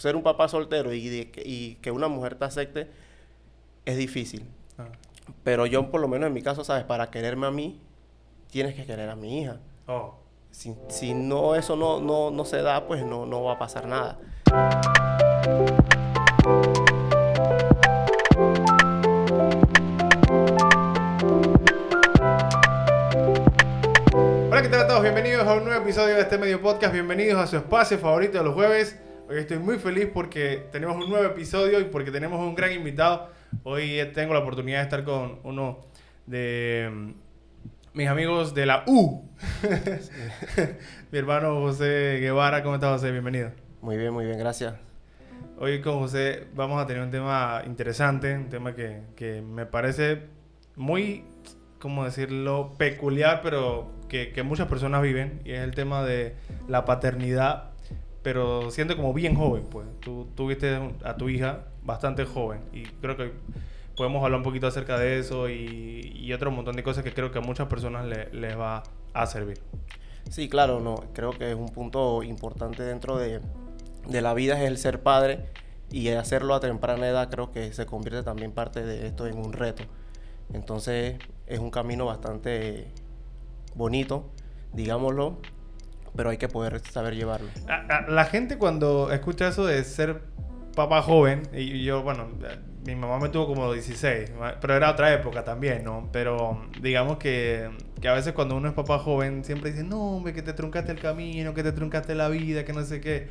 ser un papá soltero y que una mujer te acepte es difícil. Ah. Pero yo, por lo menos en mi caso, ¿sabes? Para quererme a mí, tienes que querer a mi hija. Oh. Si no, eso no se da, pues no va a pasar nada. Hola, ¿qué tal a todos? Bienvenidos a un nuevo episodio de este medio podcast. Bienvenidos a su espacio favorito de los jueves. Hoy estoy muy feliz porque tenemos un nuevo episodio y porque tenemos un gran invitado. Hoy tengo la oportunidad de estar con uno de mis amigos de la U. Mi hermano José Guevara. ¿Cómo estás, José? Bienvenido. Muy bien, gracias. Hoy con José vamos a tener un tema interesante, un tema que me parece muy, ¿cómo decirlo?, peculiar, pero que muchas personas viven, y es el tema de la paternidad, pero siendo como bien joven, pues. Tú tuviste a tu hija bastante joven y creo que podemos hablar un poquito acerca de eso y otro montón de cosas que creo que a muchas personas les va a servir. Sí, claro, no. Creo que es un punto importante dentro de la vida, es el ser padre, y hacerlo a temprana edad creo que se convierte también parte de esto en un reto. Entonces es un camino bastante bonito, digámoslo, pero hay que poder saber llevarlo. La gente cuando escucha eso de ser papá joven, y yo, bueno, mi mamá me tuvo como 16, pero era otra época también, ¿no? Pero digamos que a veces cuando uno es papá joven siempre dice, no, hombre, que te truncaste el camino, que te truncaste la vida, que no sé qué.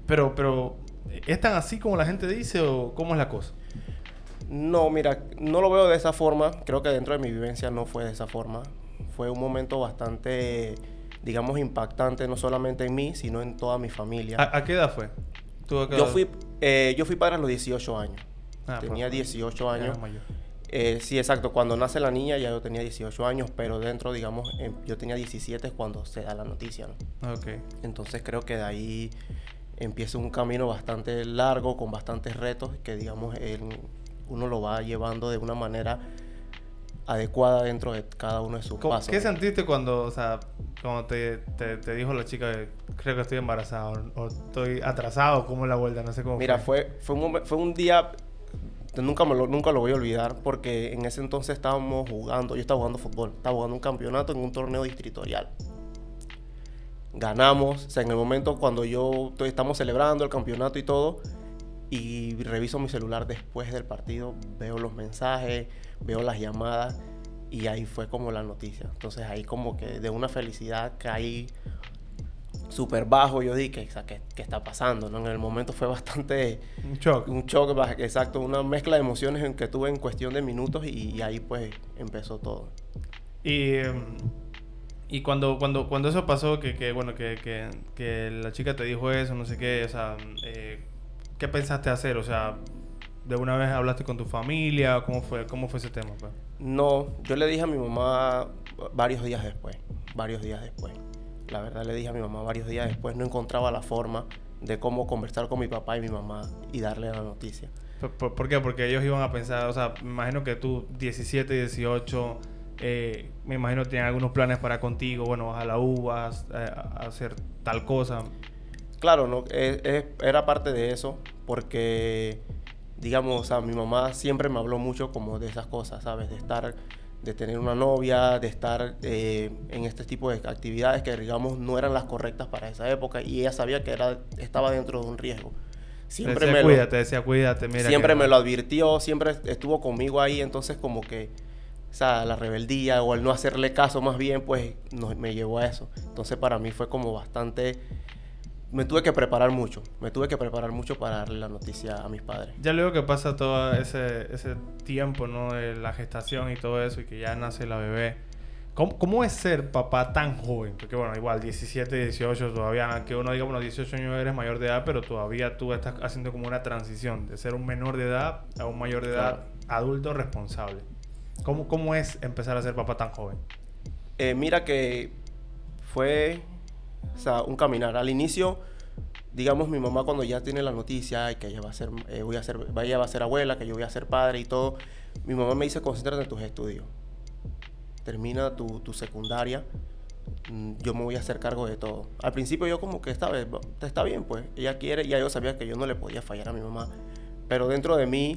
Pero ¿es tan así como la gente dice o cómo es la cosa? No, mira, no lo veo de esa forma. Creo que dentro de mi vivencia no fue de esa forma. Fue un momento bastante, digamos, impactante, no solamente en mí, sino en toda mi familia. ¿A qué edad fue? ¿Tú a qué Yo edad? fui padre a los 18 años. Tenía 18 años. Sí, exacto. Cuando nace la niña ya yo tenía 18 años, pero dentro, digamos, yo tenía 17 cuando se da la noticia, ¿no? Okay. Entonces creo que de ahí empieza un camino bastante largo, con bastantes retos, que digamos uno lo va llevando de una manera adecuada dentro de cada uno de sus pasos. ¿Qué sentiste cuando te dijo la chica que creo que estoy embarazada o estoy atrasado? ¿Cómo es la vuelta? No sé cómo Mira, fue un día, nunca lo voy a olvidar, porque en ese entonces estábamos jugando, yo estaba jugando fútbol, estaba jugando un campeonato en un torneo distritorial. Ganamos, o sea, en el momento cuando estamos celebrando el campeonato y todo, y reviso mi celular después del partido, veo los mensajes, veo las llamadas, y ahí fue como la noticia. Entonces ahí como que de una felicidad caí súper bajo. Yo dije, ¿qué está pasando?, ¿no? En el momento fue bastante... Un shock. Exacto, una mezcla de emociones en que tuve en cuestión de minutos, y ahí pues empezó todo. Y cuando eso pasó, que la chica te dijo eso, no sé qué, o sea, ¿qué pensaste hacer? O sea, ¿de una vez hablaste con tu familia? ¿Cómo fue ese tema, pues? No, yo le dije a mi mamá varios días después. La verdad, le dije a mi mamá varios días después. No encontraba la forma de cómo conversar con mi papá y mi mamá y darle la noticia. ¿Por qué? Porque ellos iban a pensar, o sea, me imagino que tú, 17, 18, me imagino que tenían algunos planes para contigo. Bueno, vas a la U, vas a hacer tal cosa. Claro, no, era parte de eso, porque, digamos, o sea, mi mamá siempre me habló mucho como de esas cosas, ¿sabes? De tener una novia, de estar en este tipo de actividades que, digamos, no eran las correctas para esa época, y ella sabía que estaba dentro de un riesgo. Siempre Decía, cuídate, mira. Siempre me lo advirtió, siempre estuvo conmigo ahí. Entonces como que, o sea, la rebeldía o el no hacerle caso más bien, pues me llevó a eso. Entonces para mí fue como bastante... Me tuve que preparar mucho para darle la noticia a mis padres. Ya luego que pasa todo ese tiempo, ¿no? De la gestación y todo eso, y que ya nace la bebé. ¿Cómo es ser papá tan joven? Porque bueno, igual 17, 18 todavía, aunque uno diga, bueno, 18 años eres mayor de edad, pero todavía tú estás haciendo como una transición de ser un menor de edad a un mayor de edad, adulto responsable. ¿Cómo es empezar a ser papá tan joven? Mira que fue, o sea, un caminar. Al inicio, digamos, mi mamá cuando ya tiene la noticia y que ella va a ser abuela, que yo voy a ser padre y todo, mi mamá me dice, concéntrate en tus estudios. Termina tu secundaria yo me voy a hacer cargo de todo. Al principio yo como que está bien, pues, ella quiere, ya yo sabía que yo no le podía fallar a mi mamá, pero dentro de mí,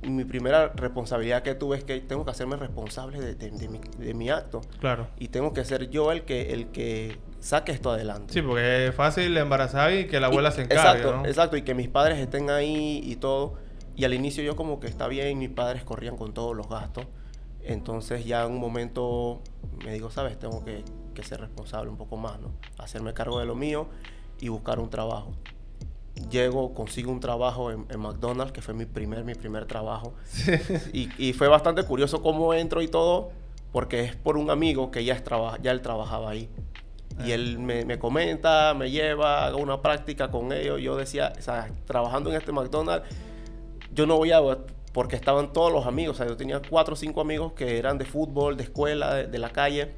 mi primera responsabilidad que tuve es que tengo que hacerme responsable de mi acto. Claro. Y tengo que ser yo el que saque esto adelante. Sí, porque es fácil embarazar y que la abuela se encargue, exacto, ¿no? exacto, y que mis padres estén ahí y todo. Y al inicio yo como que está bien, mis padres corrían con todos los gastos. Entonces ya en un momento me digo, ¿sabes? Tengo que ser responsable un poco más, ¿no? Hacerme cargo de lo mío y buscar un trabajo. Llego, consigo un trabajo en McDonald's, que fue mi primer trabajo. Sí. Y fue bastante curioso cómo entro y todo, porque es por un amigo que ya él trabajaba ahí. Y él me comenta, me lleva, hago una práctica con ellos. Yo decía, o sea, trabajando en este McDonald's, yo no voy a... Porque estaban todos los amigos, o sea, yo tenía 4 o 5 amigos que eran de fútbol, de escuela, de la calle.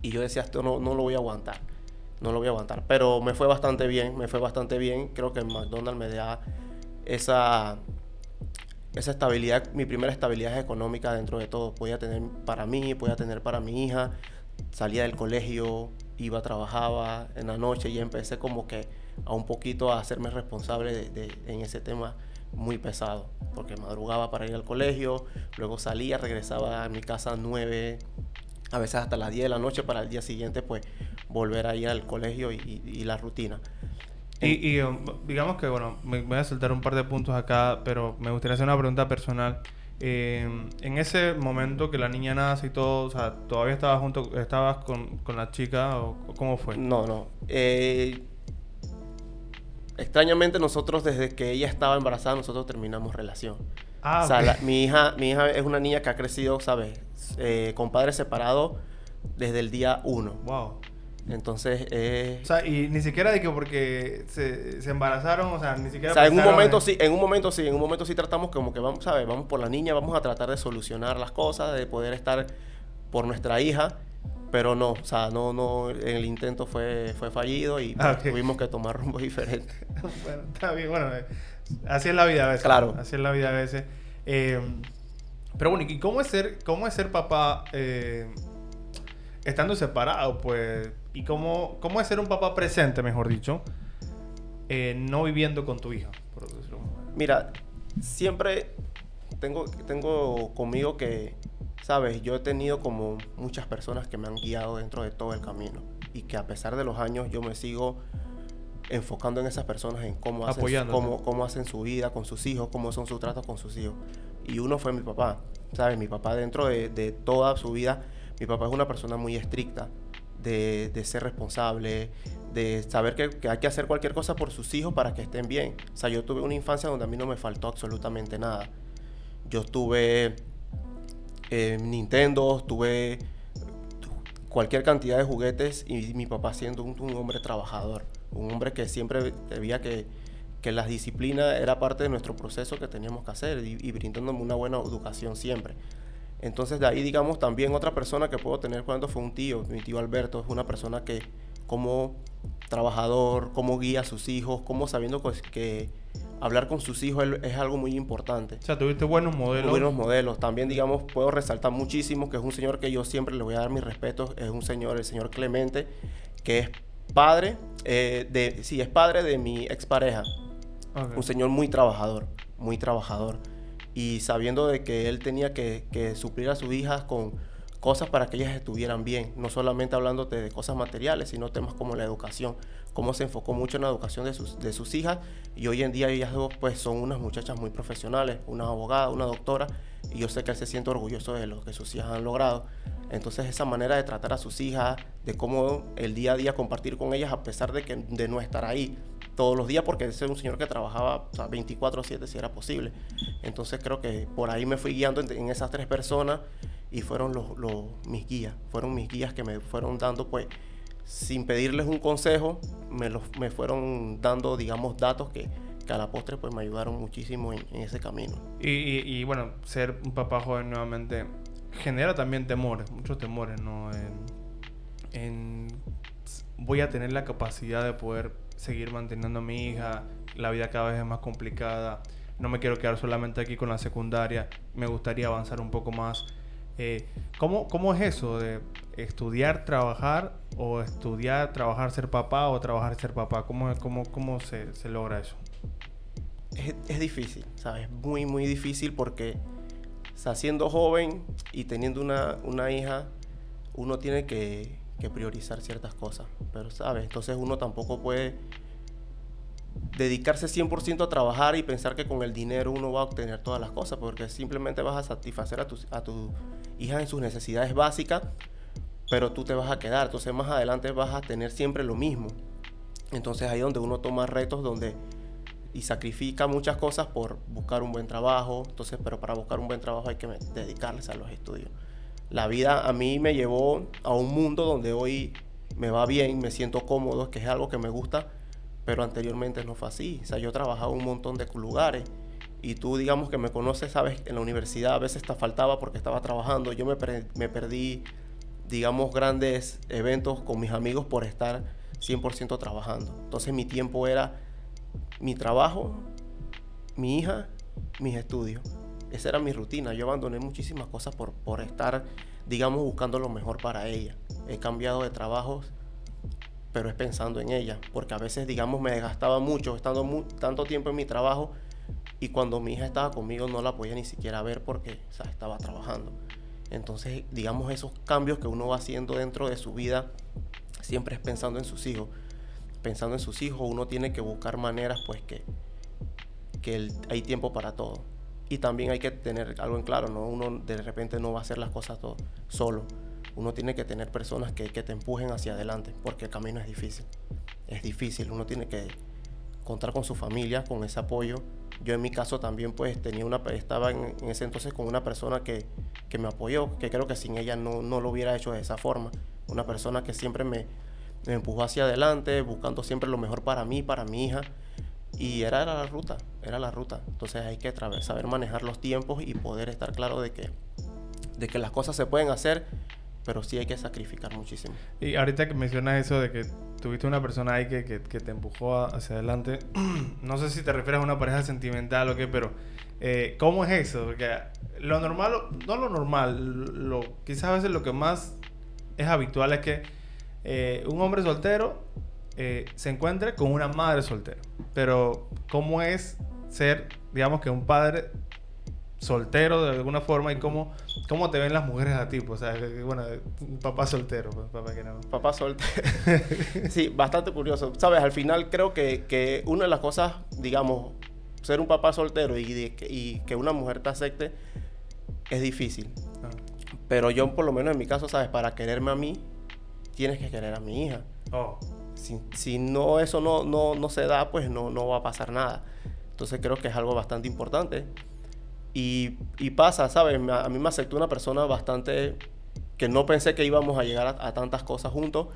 Y yo decía, esto no lo voy a aguantar. No lo voy a aguantar. Pero me fue bastante bien. Creo que en McDonald's me da esa estabilidad, mi primera estabilidad económica dentro de todo. Podía tener para mí, podía tener para mi hija. Salía del colegio, trabajaba en la noche y empecé como que a un poquito a hacerme responsable en ese tema muy pesado. Porque madrugaba para ir al colegio, luego salía, regresaba a mi casa a 9, a veces hasta las 10 de la noche para el día siguiente pues volver a ir al colegio y la rutina. Y digamos que, bueno, me voy a saltar un par de puntos acá, pero me gustaría hacer una pregunta personal. En ese momento que la niña nace y todo, o sea, ¿todavía estabas con la chica o cómo fue? No. Extrañamente nosotros desde que ella estaba embarazada nosotros terminamos relación. Ah, o sea, okay. Mi hija es una niña que ha crecido, ¿sabes? Con padres separados desde el día 1. Wow. Entonces, o sea, y ni siquiera de que porque se embarazaron, o sea, ni siquiera... o sea, en un momento en... sí tratamos como que vamos, ¿sabes? Vamos por la niña, vamos a tratar de solucionar las cosas, de poder estar por nuestra hija, pero no, o sea, no, el intento fue fallido y Okay. tuvimos que tomar rumbos diferentes. Bueno, está bien, bueno, así es la vida a veces. Claro. Así es la vida a veces. Pero bueno, ¿y cómo es ser papá estando separado, pues? ¿Y cómo es ser un papá presente, mejor dicho, no viviendo con tu hija, por decirlo? Mira, siempre tengo conmigo que, ¿sabes? Yo he tenido como muchas personas que me han guiado dentro de todo el camino y que a pesar de los años yo me sigo enfocando en esas personas, en cómo hacen su vida con sus hijos, cómo son sus tratos con sus hijos. Y uno fue mi papá, ¿sabes? Mi papá dentro de toda su vida, mi papá es una persona muy estricta, de ser responsable, de saber que hay que hacer cualquier cosa por sus hijos para que estén bien. O sea, yo tuve una infancia donde a mí no me faltó absolutamente nada. Yo tuve Nintendo, tuve cualquier cantidad de juguetes y mi papá siendo un hombre trabajador, un hombre que siempre veía que la disciplina era parte de nuestro proceso que teníamos que hacer y brindándome una buena educación siempre. Entonces de ahí, digamos, también otra persona que puedo tener cuando fue un tío, mi tío Alberto, es una persona que como trabajador, como guía a sus hijos, como sabiendo que hablar con sus hijos es algo muy importante. O sea, tuviste buenos modelos. Buenos modelos. También, digamos, puedo resaltar muchísimo que es un señor que yo siempre le voy a dar mis respetos. Es un señor, el señor Clemente, que es padre, es padre de mi expareja. Okay. Un señor muy trabajador. Y sabiendo de que él tenía que suplir a sus hijas con cosas para que ellas estuvieran bien, no solamente hablándote de cosas materiales, sino temas como la educación, cómo se enfocó mucho en la educación de sus hijas, y hoy en día ellas dos pues son unas muchachas muy profesionales, una abogada, una doctora, y yo sé que él se siente orgulloso de lo que sus hijas han logrado. Entonces esa manera de tratar a sus hijas, de cómo el día a día compartir con ellas a pesar de no estar ahí todos los días, porque ese es un señor que trabajaba, o sea, 24/7 si era posible. Entonces creo que por ahí me fui guiando en esas 3 personas y fueron mis guías que me fueron dando, pues, sin pedirles un consejo, me fueron dando, digamos, datos que a la postre pues me ayudaron muchísimo en ese camino. Y bueno, ser un papá joven nuevamente genera también temores, muchos temores, ¿no? Voy a tener la capacidad de poder seguir manteniendo a mi hija, la vida cada vez es más complicada, no me quiero quedar solamente aquí con la secundaria, me gustaría avanzar un poco más. ¿Cómo es eso de estudiar, trabajar, o estudiar, trabajar, ser papá, o trabajar, ser papá? ¿Cómo se logra eso? Es difícil, ¿sabes? Muy, muy difícil porque, o sea, siendo joven y teniendo una hija, uno tiene que priorizar ciertas cosas, pero, ¿sabes? Entonces uno tampoco puede dedicarse 100% a trabajar y pensar que con el dinero uno va a obtener todas las cosas, porque simplemente vas a satisfacer a tu hija en sus necesidades básicas, pero tú te vas a quedar. Entonces más adelante vas a tener siempre lo mismo. Entonces ahí es donde uno toma retos y sacrifica muchas cosas por buscar un buen trabajo. Entonces, pero para buscar un buen trabajo hay que dedicarse a los estudios. La vida a mí me llevó a un mundo donde hoy me va bien, me siento cómodo, que es algo que me gusta, pero anteriormente no fue así. O sea, yo trabajaba en un montón de lugares y tú, digamos que me conoces, sabes, en la universidad a veces te faltaba porque estaba trabajando. Yo me perdí, digamos, grandes eventos con mis amigos por estar 100% trabajando. Entonces mi tiempo era mi trabajo, mi hija, mis estudios. Esa era mi rutina. Yo abandoné muchísimas cosas por estar, digamos, buscando lo mejor para ella. He cambiado de trabajos, pero es pensando en ella, porque a veces, digamos, me desgastaba mucho estando tanto tiempo en mi trabajo, y cuando mi hija estaba conmigo no la podía ni siquiera ver porque, o sea, estaba trabajando. Entonces, digamos, esos cambios que uno va haciendo dentro de su vida siempre es pensando en sus hijos. Pensando en sus hijos, uno tiene que buscar maneras, pues, que hay tiempo para todo. Y también hay que tener algo en claro, ¿no? Uno de repente no va a hacer las cosas todo solo. Uno tiene que tener personas que te empujen hacia adelante, porque el camino es difícil. Es difícil, uno tiene que contar con su familia, con ese apoyo. Yo en mi caso también pues estaba en ese entonces con una persona que me apoyó, que creo que sin ella no lo hubiera hecho de esa forma. Una persona que siempre me empujó hacia adelante, buscando siempre lo mejor para mí, para mi hija. Y era la ruta. Entonces hay que saber manejar los tiempos y poder estar claro de que las cosas se pueden hacer, pero sí hay que sacrificar muchísimo. Y ahorita que mencionas eso de que tuviste una persona ahí que te empujó hacia adelante, no sé si te refieres a una pareja sentimental o qué, pero ¿cómo es eso? Porque lo normal, no lo normal, quizás a veces lo que más es habitual es que un hombre soltero se encuentre con una madre soltera. Pero ¿cómo es ser, digamos, que un padre soltero de alguna forma, y cómo te ven las mujeres a ti? Pues, o sea, bueno, un papá soltero, pues, papá que no. Papá soltero. Sí, bastante curioso. Sabes, al final creo que una de las cosas, digamos, ser un papá soltero y que una mujer te acepte es difícil. Ah. Pero yo, por lo menos en mi caso, sabes, para quererme a mí, tienes que querer a mi hija. Oh. Si no, eso no se da, pues no va a pasar nada. Entonces creo que es algo bastante importante. Y pasa, ¿sabes? A mí me aceptó una persona bastante que no pensé que íbamos a llegar a tantas cosas juntos,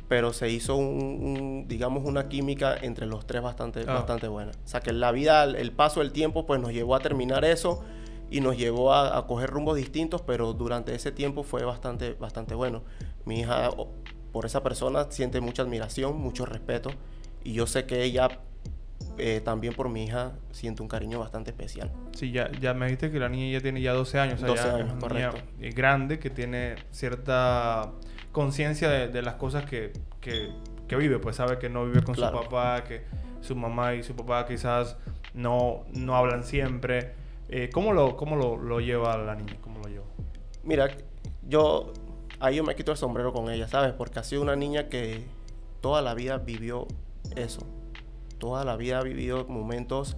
pero se hizo digamos, una química entre los tres bastante buena. O sea, que la vida, el paso del tiempo, pues nos llevó a terminar eso y nos llevó a coger rumbos distintos, pero durante ese tiempo fue bastante bueno. Mi hija, por esa persona, siente mucha admiración, mucho respeto, y yo sé que ella también por mi hija siente un cariño bastante especial. Sí, ya me dijiste que la niña ya tiene 12 años. 12 años, correcto. Niña grande, que tiene cierta conciencia de las cosas que vive. Pues sabe que no vive con su papá, que su mamá y su papá quizás no hablan siempre. ¿Cómo lo lleva la niña? ¿Cómo lo lleva? Mira, yo me quito el sombrero con ella, ¿sabes? Porque ha sido una niña que toda la vida vivió eso. Toda la vida ha vivido momentos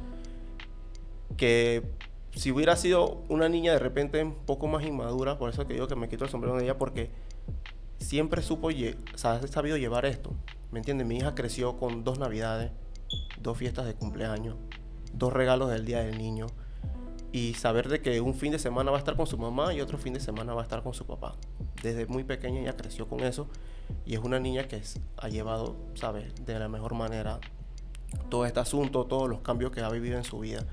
que si hubiera sido una niña de repente un poco más inmadura, por eso que digo que me quito el sombrero de ella, porque siempre ha sabido llevar esto, ¿me entiendes? Mi hija creció con 2 navidades, 2 fiestas de cumpleaños, 2 regalos del Día del Niño, y saber de que un fin de semana va a estar con su mamá y otro fin de semana va a estar con su papá. Desde muy pequeña ella creció con eso, y es una niña que ha llevado, ¿sabes?, de la mejor manera todo este asunto, todos los cambios que ha vivido en su vida,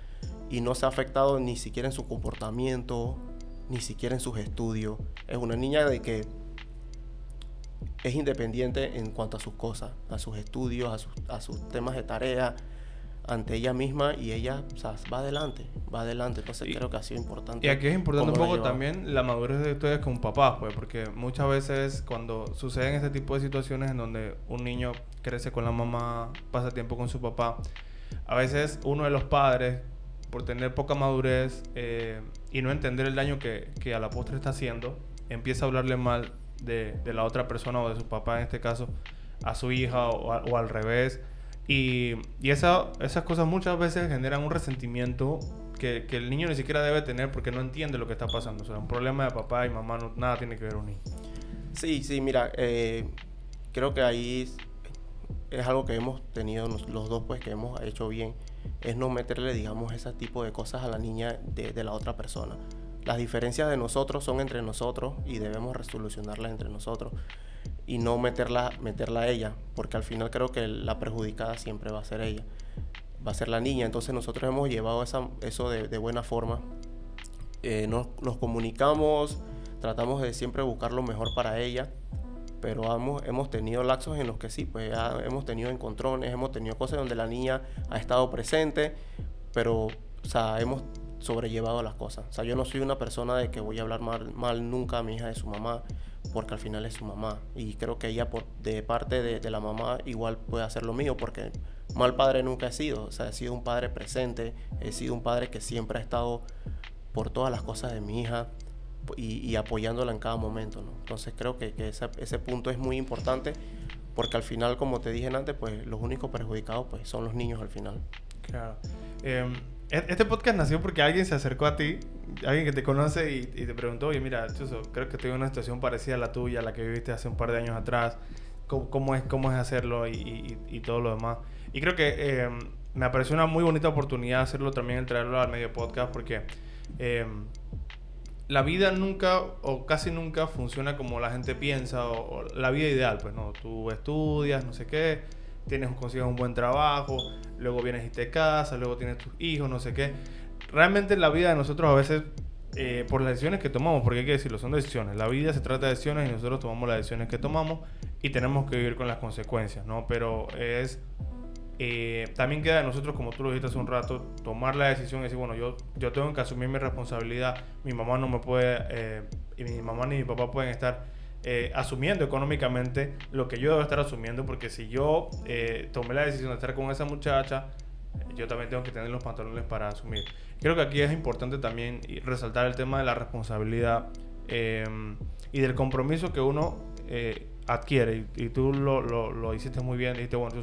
y no se ha afectado ni siquiera en su comportamiento, ni siquiera en sus estudios. Es una niña de que es independiente en cuanto a sus cosas, a sus estudios, a sus temas de tarea, ante ella misma y ella, o sea, va adelante. Entonces creo que ha sido importante. Y aquí es importante un cómo la poco ha llevado. también la madurez de ustedes como papás, pues, porque muchas veces cuando suceden este tipo de situaciones en donde un niño crece con la mamá, pasa tiempo con su papá, a veces uno de los padres, por tener poca madurez y no entender el daño que a la postre está haciendo, empieza a hablarle mal de la otra persona o de su papá en este caso, a su hija o al revés. Y esas cosas muchas veces generan un resentimiento que el niño ni siquiera debe tener porque no entiende lo que está pasando. O sea, un problema de papá y mamá nada tiene que ver un niño. Sí, mira, creo que ahí es algo que hemos tenido los dos, pues, que hemos hecho bien, es no meterle, digamos, ese tipo de cosas a la niña de la otra persona. Las diferencias de nosotros son entre nosotros y debemos resolucionarlas entre nosotros y no meterla a ella, porque al final creo que la perjudicada siempre va a ser ella, va a ser la niña. Entonces nosotros hemos llevado eso de buena forma. Nos comunicamos, tratamos de siempre buscar lo mejor para ella, pero hemos tenido lapsos en los que sí, pues hemos tenido encontrones, hemos tenido cosas donde la niña ha estado presente, pero, o sea, hemos sobrellevado las cosas. O sea, yo no soy una persona de que voy a hablar mal nunca a mi hija de su mamá, porque al final es su mamá. Y creo que ella, de parte de la mamá, igual puede hacer lo mío, porque mal padre nunca he sido. O sea, he sido un padre presente, he sido un padre que siempre ha estado por todas las cosas de mi hija y apoyándola en cada momento, ¿no? Entonces creo que ese punto es muy importante, porque al final, como te dije antes, pues los únicos perjudicados pues son los niños al final. Claro. Este podcast nació porque alguien se acercó a ti, alguien que te conoce y te preguntó, oye, mira, Chuzo, creo que estoy en una situación parecida a la tuya, a la que viviste hace un par de años atrás. ¿Cómo es hacerlo y todo lo demás? Y creo que me pareció una muy bonita oportunidad hacerlo también, el traerlo al medio podcast, porque la vida nunca o casi nunca funciona como la gente piensa, o la vida ideal, pues no, tú estudias, no sé qué, consigues un buen trabajo, luego vienes y te casas, luego tienes tus hijos, no sé qué. Realmente la vida de nosotros a veces, por las decisiones que tomamos, porque hay que decirlo, son decisiones, la vida se trata de decisiones y nosotros tomamos las decisiones que tomamos y tenemos que vivir con las consecuencias, ¿no? Pero también queda de nosotros, como tú lo dijiste hace un rato, tomar la decisión y decir, bueno, yo tengo que asumir mi responsabilidad. Mi mamá no me puede, y mi mamá ni mi papá pueden estar asumiendo económicamente lo que yo debo estar asumiendo, porque si yo tomé la decisión de estar con esa muchacha, yo también tengo que tener los pantalones para asumir. Creo que aquí es importante también resaltar el tema de la responsabilidad y del compromiso que uno adquiere, y tú lo hiciste muy bien. Dijiste, bueno, yo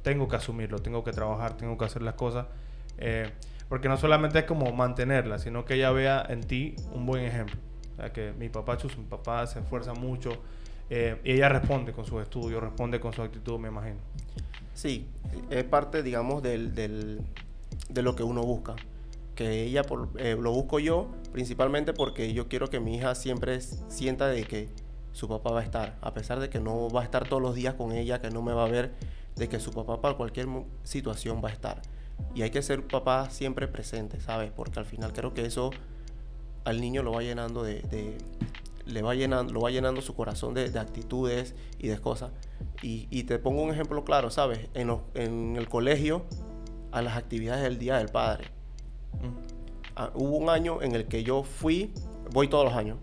tengo que asumirlo, tengo que trabajar, tengo que hacer las cosas, porque no solamente es como mantenerla, sino que ella vea en ti un buen ejemplo. O sea, que mi papá se esfuerza mucho, y ella responde con sus estudios, responde con su actitud, me imagino. Sí, es parte, digamos, de lo que uno busca. Que ella, lo busco yo principalmente porque yo quiero que mi hija siempre sienta de que su papá va a estar, a pesar de que no va a estar todos los días con ella, que no me va a ver, de que su papá para cualquier situación va a estar. Y hay que ser papá siempre presente, ¿sabes? Porque al final creo que eso al niño lo va llenando lo va llenando su corazón de actitudes y de cosas. Y te pongo un ejemplo claro, ¿sabes? En el colegio, a las actividades del Día del Padre. Hubo un año en el que voy todos los años,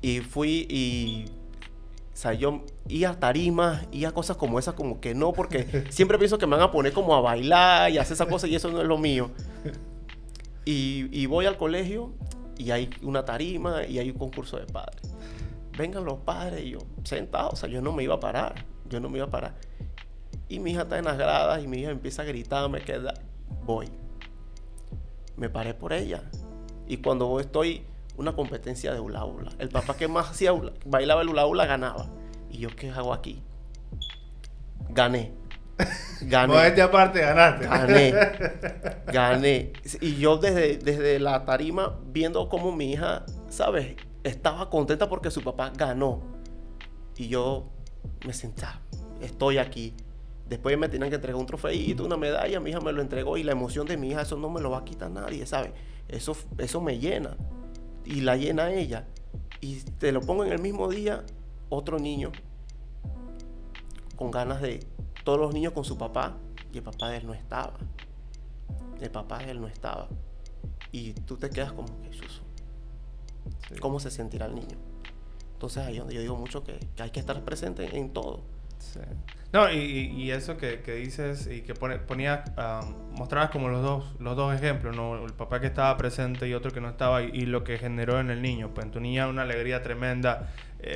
y o sea, yo iba a tarimas, iba a cosas como esas, como que no, porque siempre pienso que me van a poner como a bailar y hacer esas cosas, y eso no es lo mío. Y voy al colegio y hay una tarima y hay un concurso de padres. Vengan los padres y yo sentado, o sea, yo no me iba a parar. Y mi hija está en las gradas y mi hija empieza a gritar, voy. Me paré por ella. Y cuando estoy una competencia de hula hula, el papá que más bailaba el hula hula ganaba. Y yo, ¿qué hago aquí? Gané. Modestia aparte, ganaste. Gané. Y yo desde la tarima, viendo cómo mi hija, ¿sabes? Estaba contenta porque su papá ganó. Y yo me sentaba, estoy aquí. Después me tenían que entregar un trofeito, una medalla, mi hija me lo entregó, y la emoción de mi hija, eso no me lo va a quitar nadie, ¿sabes? Eso me llena, y la llena ella. Y te lo pongo en el mismo día, otro niño con ganas todos los niños con su papá, y el papá de él no estaba. el papá, él no estaba. Y tú te quedas como que, Jesús, Sí. ¿cómo se sentirá el niño? Entonces ahí es donde yo digo mucho que hay que estar presente en todo. Sí. No, y eso que dices y que ponías, mostrabas como los dos ejemplos, ¿no? El papá que estaba presente y otro que no estaba, y lo que generó en el niño. Pues en tu niña una alegría tremenda.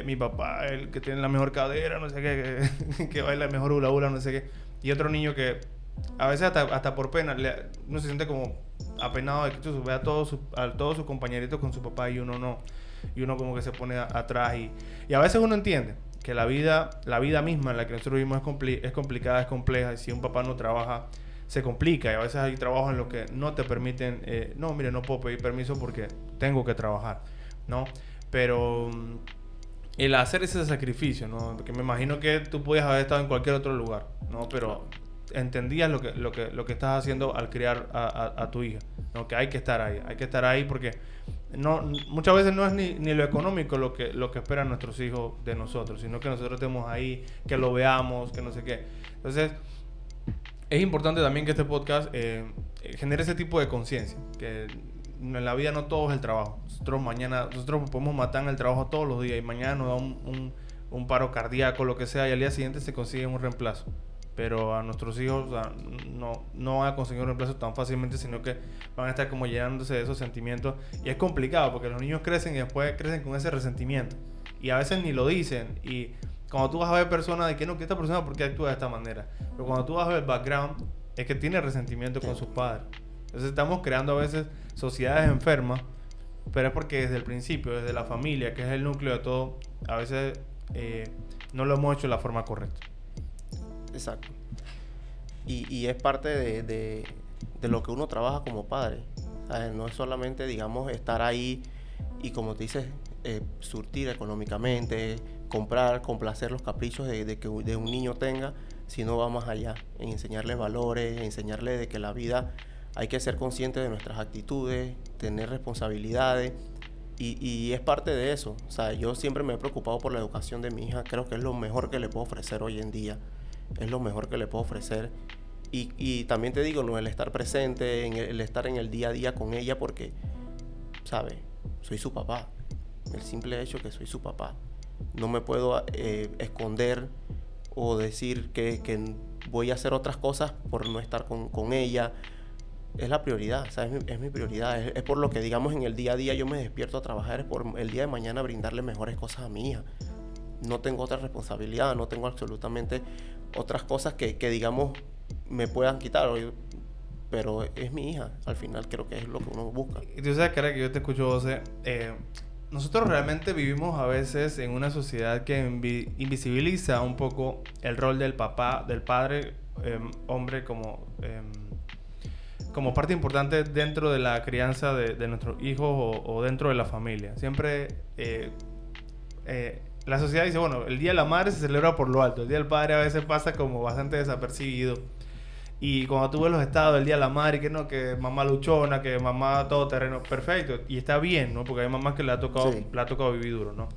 Mi papá, el que tiene la mejor cadera, no sé qué, que baila el mejor hula hula, no sé qué. Y otro niño que a veces hasta por pena, uno se siente como apenado de que ve a todos sus compañeritos con su papá y uno no. Y uno como que se pone atrás y a veces uno entiende que la vida misma en la que nosotros vivimos es complicada, es compleja, y si un papá no trabaja se complica, y a veces hay trabajos en los que no te permiten, no, mire, no puedo pedir permiso porque tengo que trabajar, ¿no? Pero el hacer ese sacrificio, ¿no? Porque me imagino que tú podías haber estado en cualquier otro lugar, ¿no? Pero entendías lo que estás haciendo al criar a tu hija, ¿no? Que hay que estar ahí porque muchas veces no es ni lo económico lo que esperan nuestros hijos de nosotros, sino que nosotros estemos ahí, que lo veamos, que no sé qué. Entonces, es importante también que este podcast genere ese tipo de conciencia, que en la vida no todo es el trabajo. Nosotros podemos matar en el trabajo todos los días y mañana nos da un paro cardíaco, lo que sea, y al día siguiente se consigue un reemplazo. Pero a nuestros hijos, o sea, no van a conseguir un reemplazo tan fácilmente, sino que van a estar como llenándose de esos sentimientos. Y es complicado porque los niños crecen y después crecen con ese resentimiento. Y a veces ni lo dicen. Y cuando tú vas a ver personas de que no, que esta persona, ¿por qué actúa de esta manera? Pero cuando tú vas a ver el background, es que tiene resentimiento con sus padres. Entonces estamos creando a veces sociedades enfermas, pero es porque desde el principio, desde la familia, que es el núcleo de todo, a veces no lo hemos hecho de la forma correcta. Exacto. Y es parte de lo que uno trabaja como padre. ¿Sabes? No es solamente, digamos, estar ahí y, como te dices, surtir económicamente, comprar, complacer los caprichos de un niño tenga, sino va más allá, en enseñarle valores, enseñarle de que la vida hay que ser consciente de nuestras actitudes, tener responsabilidades, y es parte de eso. O sea, yo siempre me he preocupado por la educación de mi hija. Creo que es lo mejor que le puedo ofrecer hoy en día. Es lo mejor que le puedo ofrecer. Y también te digo, no, el estar presente, el estar en el día a día con ella, porque, ¿sabes? Soy su papá. El simple hecho que soy su papá. No me puedo esconder o decir que voy a hacer otras cosas por no estar con ella. Es la prioridad, ¿sabes? Es mi prioridad. Es por lo que, digamos, en el día a día yo me despierto a trabajar, es por el día de mañana brindarle mejores cosas a mi hija. No tengo otra responsabilidad, no tengo absolutamente otras cosas que digamos, me puedan quitar. Pero es mi hija, al final creo que es lo que uno busca. Y tú sabes, cara, que yo te escucho, José. Nosotros realmente vivimos a veces en una sociedad que invisibiliza un poco el rol del papá, del padre, hombre, como parte importante dentro de la crianza de nuestros hijos o dentro de la familia. Siempre la sociedad dice, bueno, el Día de la Madre se celebra por lo alto, el Día del Padre a veces pasa como bastante desapercibido. Y cuando tú ves los estados del Día de la Madre, que mamá luchona, que mamá todo terreno, perfecto, y está bien, ¿no? Porque hay mamás que le ha tocado vivir duro, ¿no?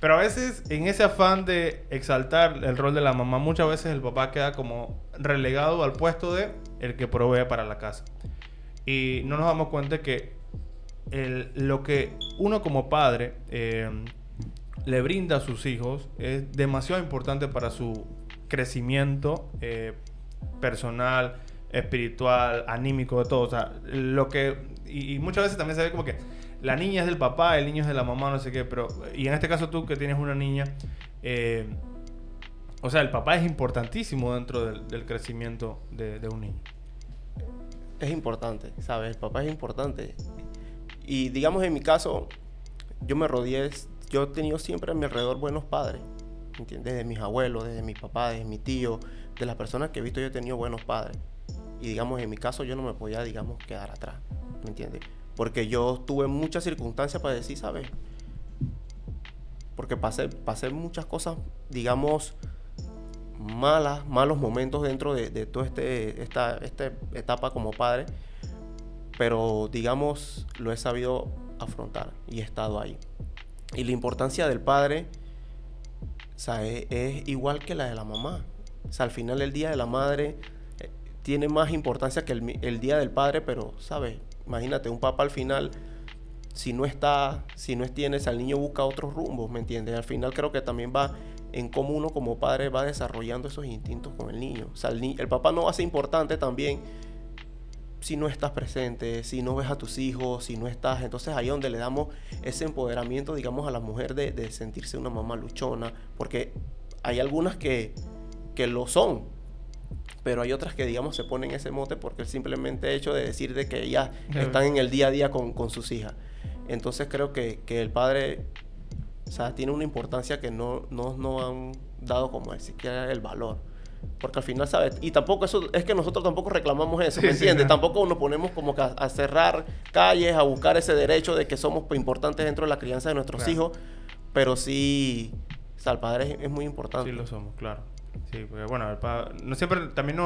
Pero a veces, en ese afán de exaltar el rol de la mamá, muchas veces el papá queda como relegado al puesto de el que provee para la casa. Y no nos damos cuenta que lo que uno como padre le brinda a sus hijos es demasiado importante para su crecimiento personal, espiritual, anímico, de todo. O sea, y muchas veces también se ve como que la niña es del papá, el niño es de la mamá, no sé qué, pero... Y en este caso tú que tienes una niña, o sea, el papá es importantísimo dentro del crecimiento de un niño. Es importante, ¿sabes? El papá es importante. Y digamos, en mi caso, yo he tenido siempre a mi alrededor buenos padres, ¿entiendes? Desde mis abuelos, desde mi papá, desde mi tío, de las personas que he visto, yo he tenido buenos padres. Y digamos, en mi caso yo no me podía, digamos, quedar atrás, ¿me entiendes? Porque yo tuve muchas circunstancias para decir, ¿sabes? Porque pasé muchas cosas, digamos, malos momentos dentro de toda esta etapa como padre, pero digamos, lo he sabido afrontar y he estado ahí. Y la importancia del padre, o sea, es igual que la de la mamá. O sea, al final del día de la madre tiene más importancia que el Día del Padre, pero, ¿sabes? Imagínate, un papá al final, si no tienes al niño, busca otros rumbos, ¿me entiendes? Al final creo que también va en cómo uno como padre va desarrollando esos instintos con el niño. O sea, el papá no va a ser importante también si no estás presente, si no ves a tus hijos, si no estás. Entonces ahí es donde le damos ese empoderamiento, digamos, a la mujer de sentirse una mamá luchona, porque hay algunas que lo son, pero hay otras que, digamos, se ponen ese mote porque el simplemente hecho de decir de que ellas están en el día a día con sus hijas. Entonces creo que el padre, o sea, tiene una importancia que no han dado como siquiera el valor. Porque al final, ¿sabes? Y tampoco eso, es que nosotros tampoco reclamamos eso, ¿me entiendes? Sí, Tampoco nos ponemos como que a cerrar calles, a buscar ese derecho de que somos importantes dentro de la crianza de nuestros hijos, pero sí, o sea, el padre es muy importante. Sí lo somos, claro. Sí, porque bueno, no siempre, también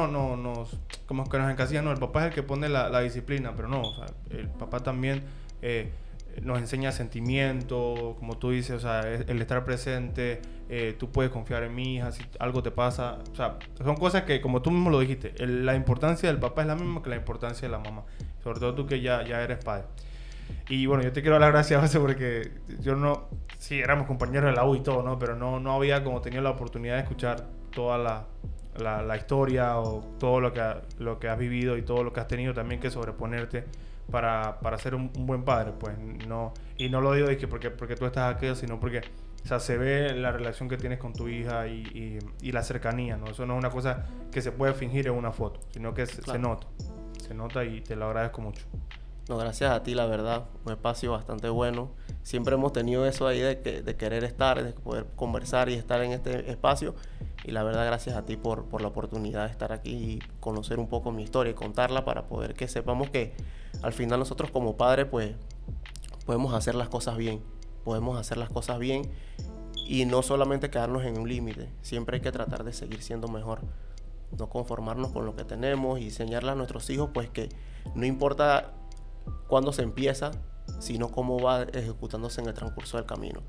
como que nos encasillan, no, el papá es el que pone la disciplina, pero no, o sea, el papá también nos enseña sentimientos, como tú dices, o sea, el estar presente, tú puedes confiar en mi hija, si algo te pasa, o sea, son cosas que, como tú mismo lo dijiste, la importancia del papá es la misma que la importancia de la mamá, sobre todo tú que ya eres padre. Y bueno, yo te quiero dar las gracias, José, porque sí, éramos compañeros de la U y todo, ¿no? Pero no había como tenido la oportunidad de escuchar toda la historia o todo lo que has vivido y todo lo que has tenido también que sobreponerte para ser un buen padre, pues no. Y no lo digo de que porque tú estás aquí, sino porque, o sea, se ve la relación que tienes con tu hija y la cercanía, ¿no? Eso no es una cosa que se puede fingir en una foto, sino que Claro. se nota y te lo agradezco mucho. No, gracias a ti, la verdad, un espacio bastante bueno. Siempre hemos tenido eso ahí de querer estar, de poder conversar y estar en este espacio. Y la verdad, gracias a ti por la oportunidad de estar aquí y conocer un poco mi historia y contarla para poder que sepamos que al final nosotros como padres, pues, podemos hacer las cosas bien. Podemos hacer las cosas bien y no solamente quedarnos en un límite. Siempre hay que tratar de seguir siendo mejor. No conformarnos con lo que tenemos y enseñarle a nuestros hijos, pues, que no importa cuándo se empieza, sino cómo va ejecutándose en el transcurso del camino.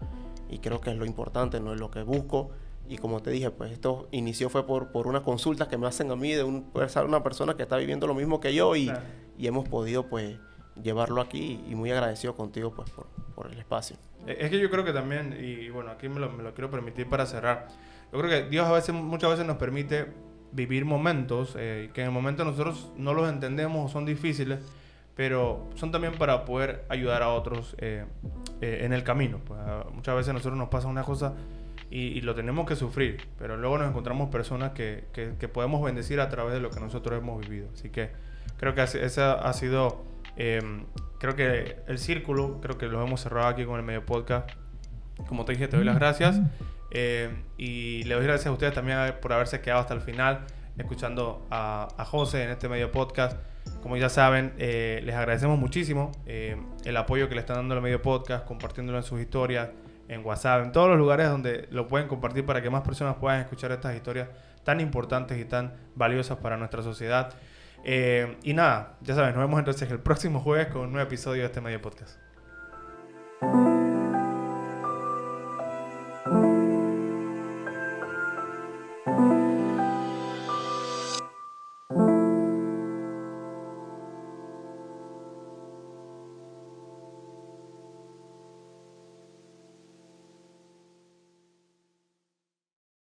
Y creo que es lo importante, no es lo que busco. Y como te dije, pues esto inició fue por una consulta que me hacen a mí de una persona que está viviendo lo mismo que yo y, Claro. y hemos podido pues llevarlo aquí y muy agradecido contigo pues por el espacio. Es que yo creo que también, y bueno, aquí me lo quiero permitir para cerrar, yo creo que Dios muchas veces nos permite vivir momentos que en el momento nosotros no los entendemos o son difíciles, pero son también para poder ayudar a otros en el camino. Pues, muchas veces a nosotros nos pasa una cosa y lo tenemos que sufrir, pero luego nos encontramos personas que podemos bendecir a través de lo que nosotros hemos vivido. Así que creo que ese ha sido, creo que el círculo, creo que lo hemos cerrado aquí con el medio podcast. Como te dije, te doy las gracias y le doy gracias a ustedes también por haberse quedado hasta el final escuchando a José en este medio podcast. Como ya saben, les agradecemos muchísimo el apoyo que le están dando al medio podcast, compartiéndolo en sus historias, en WhatsApp, en todos los lugares donde lo pueden compartir para que más personas puedan escuchar estas historias tan importantes y tan valiosas para nuestra sociedad. Y nada, ya saben, nos vemos entonces el próximo jueves con un nuevo episodio de este medio podcast.